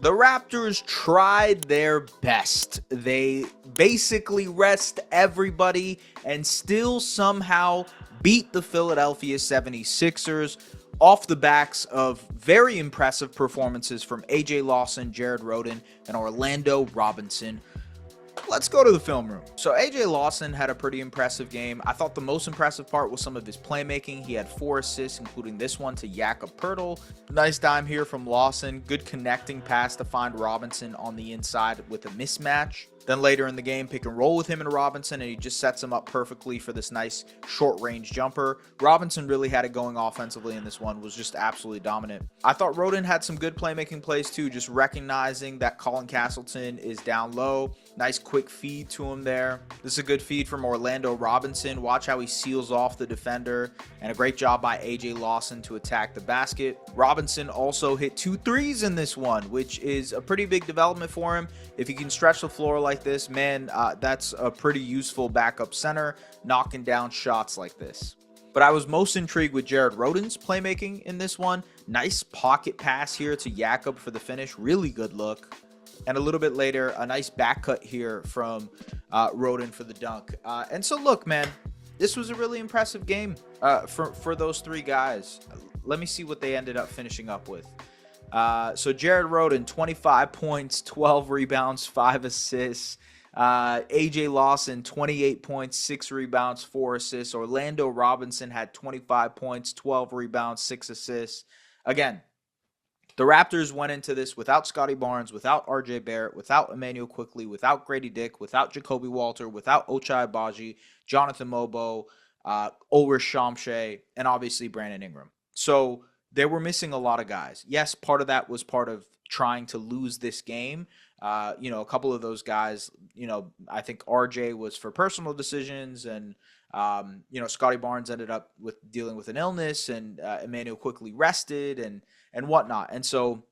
The Raptors tried their best. They basically rest everybody and still somehow beat the Philadelphia 76ers off the backs of very impressive performances from AJ Lawson, Jared Rhoden, and Orlando Robinson. Let's go to the film room. So AJ Lawson had a pretty impressive game. I thought the most impressive part was some of his playmaking. He had 4 assists, including this one to Jakob Poeltl. Nice dime here from Lawson. Good connecting pass to find Robinson on the inside with a mismatch. Then later in the game, pick and roll with him and Robinson, and he just sets him up perfectly for this nice short-range jumper. Robinson really had it going offensively in this one, was just absolutely dominant. I thought Rhoden had some good playmaking plays too, just recognizing that Colin Castleton is down low. Nice quick feed to him there. This is a good feed from Orlando Robinson. Watch how he seals off the defender, and a great job by AJ Lawson to attack the basket. Robinson also hit 2 threes in this one, which is a pretty big development for him. If he can stretch the floor like this, man, that's a pretty useful backup center, knocking down shots like this. But I was most intrigued with Jared Rhoden's playmaking in this one. Nice pocket pass here to Jakob for the finish. Really good look. And a little bit later, a nice back cut here from Rhoden for the dunk. And so, look, man, this was a really impressive game for those 3 guys. Let me see what they ended up finishing up with. So Jared Rhoden, 25 points, 12 rebounds, 5 assists. AJ Lawson, 28 points, 6 rebounds, 4 assists. Orlando Robinson had 25 points, 12 rebounds, 6 assists. Again, the Raptors went into this without Scotty Barnes, without RJ Barrett, without Emmanuel Quickley, without Grady Dick, without Jacoby Walter, without Ochai Agbaji, Jonathan Mobo, Ulrich Shamshay, and obviously Brandon Ingram. So they were missing a lot of guys. Yes, part of that was part of trying to lose this game. A couple of those guys, I think RJ was for personal decisions, and Scotty Barnes ended up with dealing with an illness, and Emmanuel Quickley rested and whatnot. And so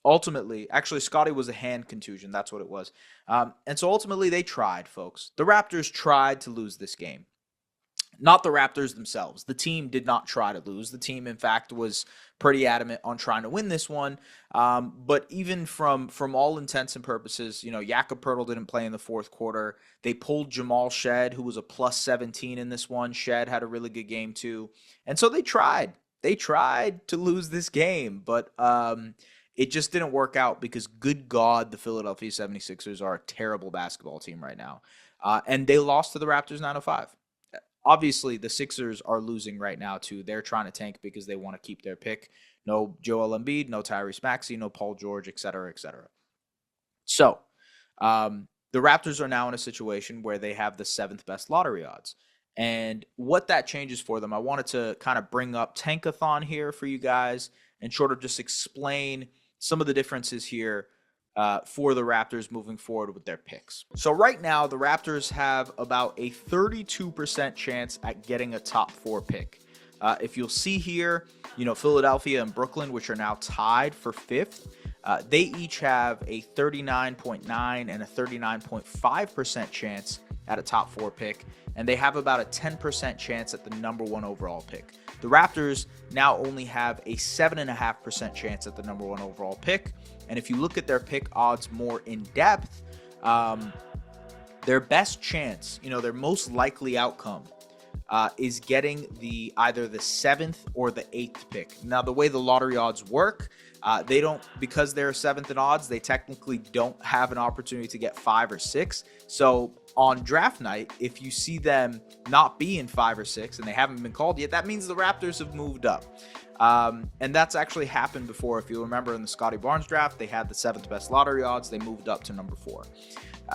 ultimately, actually, Scotty was a hand contusion. That's what it was. And so ultimately, they tried, folks. The Raptors tried to lose this game. Not the Raptors themselves. The team did not try to lose. The team, in fact, was pretty adamant on trying to win this one. But even from all intents and purposes, Jakob Poeltl didn't play in the fourth quarter. They pulled Jamal Shead, who was a plus 17 in this one. Shead had a really good game too. And so they tried. They tried to lose this game, but it just didn't work out because, good God, the Philadelphia 76ers are a terrible basketball team right now. And they lost to the Raptors 905. Obviously, the Sixers are losing right now, too. They're trying to tank because they want to keep their pick. No Joel Embiid, no Tyrese Maxey, no Paul George, et cetera, et cetera. So, the Raptors are now in a situation where they have the 7th best lottery odds. And what that changes for them, I wanted to kind of bring up Tankathon here for you guys and sort of just explain some of the differences here for the Raptors moving forward with their picks. So right now, the Raptors have about a 32% chance at getting a top 4 pick. If you'll see here, Philadelphia and Brooklyn, which are now tied for 5th, they each have a 39.9 and a 39.5% chance at a top 4 pick, and they have about a 10% chance at the number 1 overall pick. The Raptors now only have a 7.5% chance at the number 1 overall pick. And if you look at their pick odds more in depth, their best chance, their most likely outcome is getting either the 7th or the 8th pick. Now, the way the lottery odds work, they don't, because they're 7th in odds, they technically don't have an opportunity to get 5 or 6. So on draft night, if you see them not be in 5 or 6 and they haven't been called yet, that means the Raptors have moved up. And that's actually happened before. If you remember in the Scotty Barnes draft, they had the 7th best lottery odds. They moved up to number 4.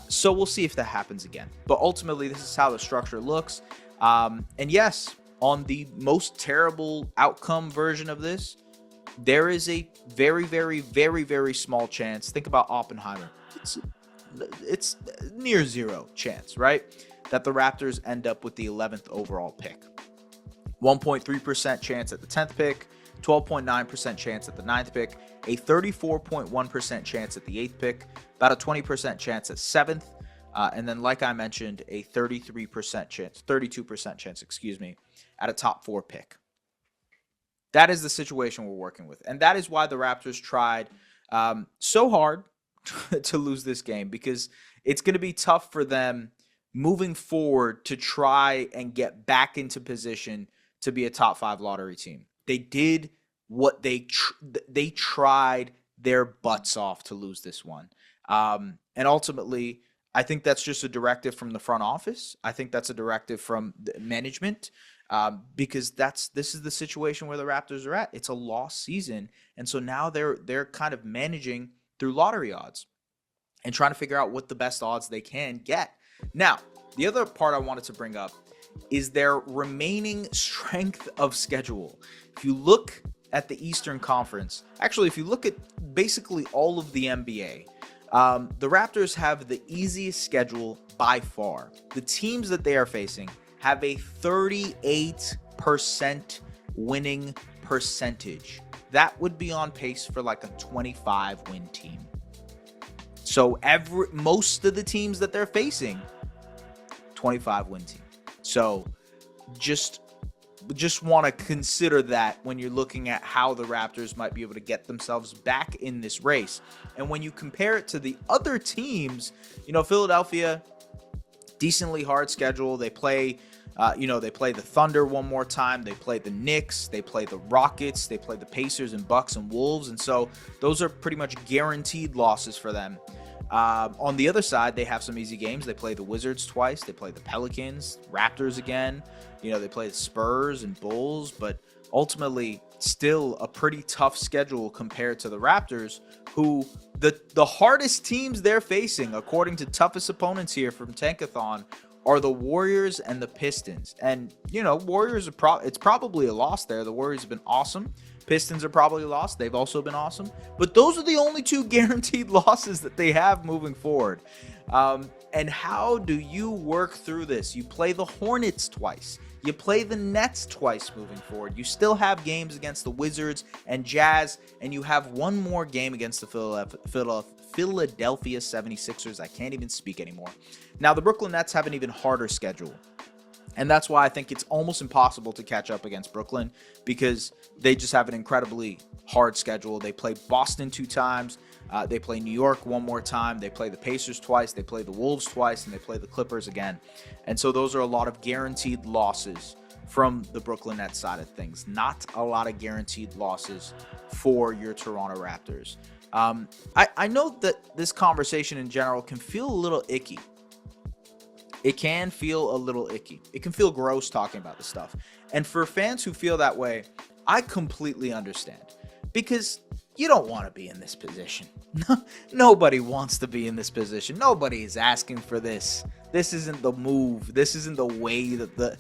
So we'll see if that happens again. But ultimately, this is how the structure looks. And yes, on the most terrible outcome version of this, there is a very, very, very, very small chance. Think about Oppenheimer. It's near 0 chance, right, that the Raptors end up with the 11th overall pick. 1.3% chance at the 10th pick, 12.9% chance at the 9th pick, a 34.1% chance at the 8th pick, about a 20% chance at 7th, and then, like I mentioned, a 32% chance, at a top 4 pick. That is the situation we're working with. And that is why the Raptors tried So hard to lose this game because it's going to be tough for them moving forward to try and get back into position to be a top 5 lottery team. They did what they tried their butts off to lose this one. And ultimately, I think that's just a directive from the front office. I think that's a directive from the management, because this is the situation where the Raptors are at. It's a lost season, and so now they're kind of managing through lottery odds and trying to figure out what the best odds they can get. Now, the other part I wanted to bring up is their remaining strength of schedule. If you look at the Eastern Conference, actually, if you look at basically all of the NBA, the Raptors have the easiest schedule by far. The teams that they are facing have a 38% winning percentage. That would be on pace for like a 25 win team. So most of the teams that they're facing, 25 win team. So just want to consider that when you're looking at how the Raptors might be able to get themselves back in this race. And when you compare it to the other teams, Philadelphia, decently hard schedule. They play they play the Thunder one more time. They play the Knicks. They play the Rockets. They play the Pacers and Bucks and Wolves. And so those are pretty much guaranteed losses for them. On the other side, they have some easy games. They play the Wizards twice. They play the Pelicans, Raptors again. They play the Spurs and Bulls. But ultimately, still a pretty tough schedule compared to the Raptors, who the hardest teams they're facing, according to toughest opponents here from Tankathon, are the Warriors and the Pistons. And, Warriors it's probably a loss there. The Warriors have been awesome. Pistons are probably lost. They've also been awesome. But those are the only two guaranteed losses that they have moving forward. And how do you work through this? You play the Hornets twice. You play the Nets twice moving forward. You still have games against the Wizards and Jazz, and you have one more game against the Philadelphia 76ers. I can't even speak anymore. Now, the Brooklyn Nets have an even harder schedule. And that's why I think it's almost impossible to catch up against Brooklyn, because they just have an incredibly hard schedule. They play Boston 2 times. They play New York one more time. They play the Pacers twice. They play the Wolves twice, and they play the Clippers again. And so those are a lot of guaranteed losses from the Brooklyn Nets side of things. Not a lot of guaranteed losses for your Toronto Raptors. I know that this conversation in general can feel a little icky. It can feel a little icky. It can feel gross talking about this stuff. And for fans who feel that way, I completely understand. Because you don't want to be in this position. Nobody wants to be in this position. Nobody is asking for this. This isn't the move. This isn't the way that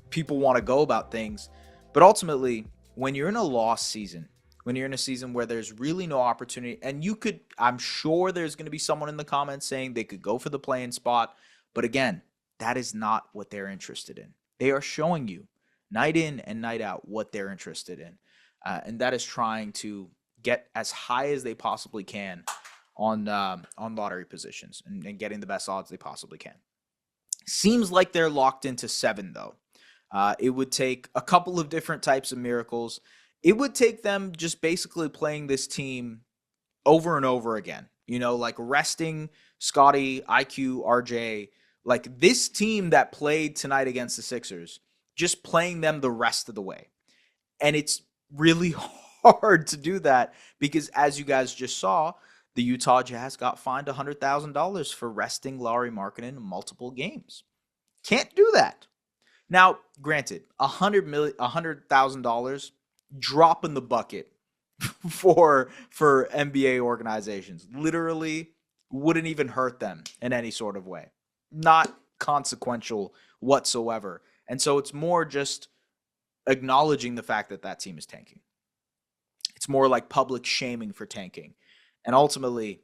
people want to go about things. But ultimately, when you're in a lost season, when you're in a season where there's really no opportunity, and I'm sure there's going to be someone in the comments saying they could go for the play-in spot. But again, that is not what they're interested in. They are showing you night in and night out what they're interested in. And that is trying to get as high as they possibly can on lottery positions and getting the best odds they possibly can. Seems like they're locked into 7, though. It would take a couple of different types of miracles. It would take them just basically playing this team over and over again. Like resting Scotty, IQ, RJ. Like this team that played tonight against the Sixers, just playing them the rest of the way. And it's really hard to do that because, as you guys just saw, the Utah Jazz got fined $100,000 for resting Lauri Markkanen in multiple games. Can't do that. Now, granted, $100,000 drop in the bucket for NBA organizations. Literally wouldn't even hurt them in any sort of way. Not consequential whatsoever. And so it's more just acknowledging the fact that team is tanking. It's more like public shaming for tanking. And ultimately,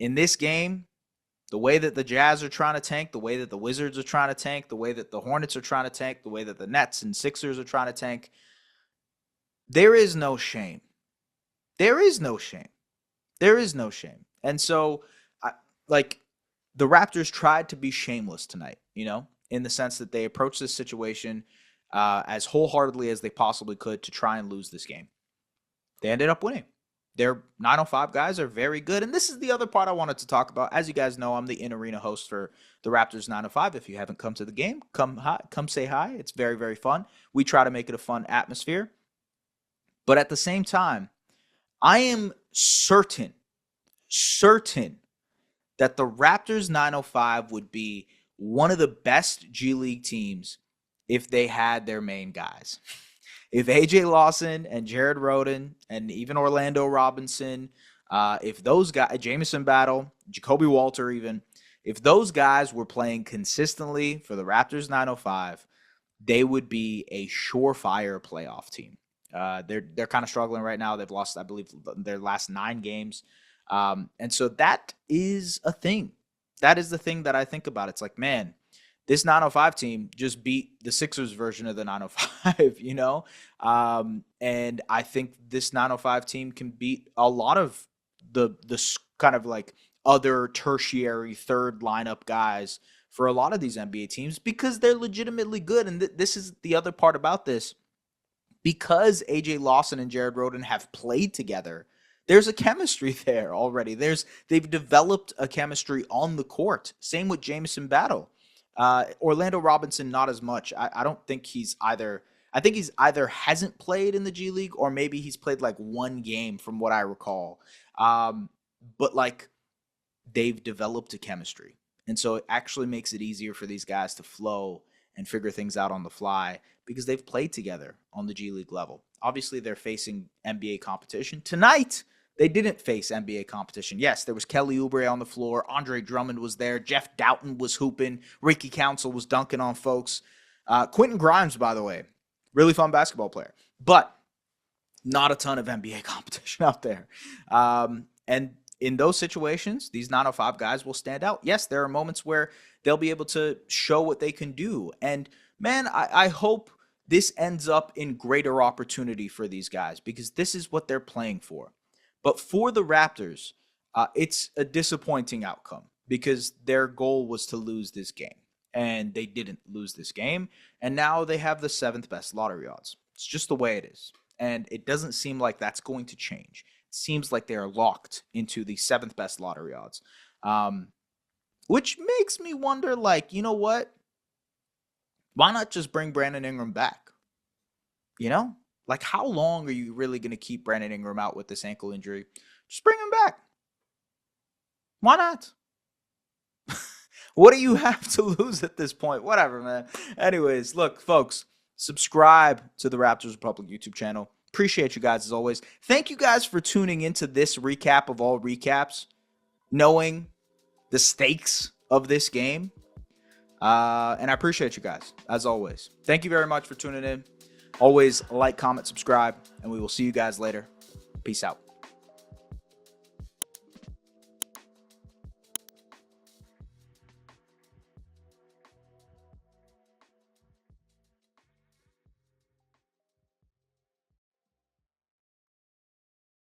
in this game, the way that the Jazz are trying to tank, the way that the Wizards are trying to tank, the way that the Hornets are trying to tank, the way that the Nets and Sixers are trying to tank, there is no shame. There is no shame. There is no shame. And so, the Raptors tried to be shameless tonight, in the sense that they approached this situation as wholeheartedly as they possibly could to try and lose this game. They ended up winning. their 905 guys are very good. And this is the other part I wanted to talk about. As you guys know, I'm the in-arena host for the Raptors 905. If you haven't come to the game, come say hi. It's very, very fun. We try to make it a fun atmosphere. But at the same time, I am certain that the Raptors 905 would be one of the best G League teams if they had their main guys. If AJ Lawson and Jared Rhoden and even Orlando Robinson, if those guys, Jamison Battle, Jacoby Walter even, if those guys were playing consistently for the Raptors 905, they would be a surefire playoff team. They're kind of struggling right now. They've lost, I believe, their last 9 games. And so that is a thing. That is the thing that I think about. It's like, man, this 905 team just beat the Sixers version of the 905, you know? And I think this 905 team can beat a lot of the kind of like other tertiary third lineup guys for a lot of these NBA teams because they're legitimately good. And this is the other part about this. Because AJ Lawson and Jared Rhoden have played together, there's a chemistry there already. They've developed a chemistry on the court. Same with Jamison Battle. Orlando Robinson, not as much. I don't think he's either. I think he's either hasn't played in the G League or maybe he's played like one game from what I recall. But like they've developed a chemistry. And so it actually makes it easier for these guys to flow and figure things out on the fly because they've played together on the G League level. Obviously, they're facing NBA competition. Tonight, they didn't face NBA competition. Yes, there was Kelly Oubre on the floor. Andre Drummond was there. Jeff Doughton was hooping. Ricky Council was dunking on folks. Quentin Grimes, by the way, really fun basketball player. But not a ton of NBA competition out there. And in those situations, these 905 guys will stand out. Yes, there are moments where they'll be able to show what they can do. And, man, I hope this ends up in greater opportunity for these guys because this is what they're playing for. But for the Raptors, it's a disappointing outcome because their goal was to lose this game. And they didn't lose this game. And now they have the 7th best lottery odds. It's just the way it is. And it doesn't seem like that's going to change. It seems like they are locked into the 7th best lottery odds. Which makes me wonder, like, you know what? Why not just bring Brandon Ingram back? You know? Like, how long are you really going to keep Brandon Ingram out with this ankle injury? Just bring him back. Why not? What do you have to lose at this point? Whatever, man. Anyways, look, folks, subscribe to the Raptors Republic YouTube channel. Appreciate you guys as always. Thank you guys for tuning into this recap of all recaps, knowing the stakes of this game. And I appreciate you guys, as always. Thank you very much for tuning in. Always like, comment, subscribe, and we will see you guys later. Peace out.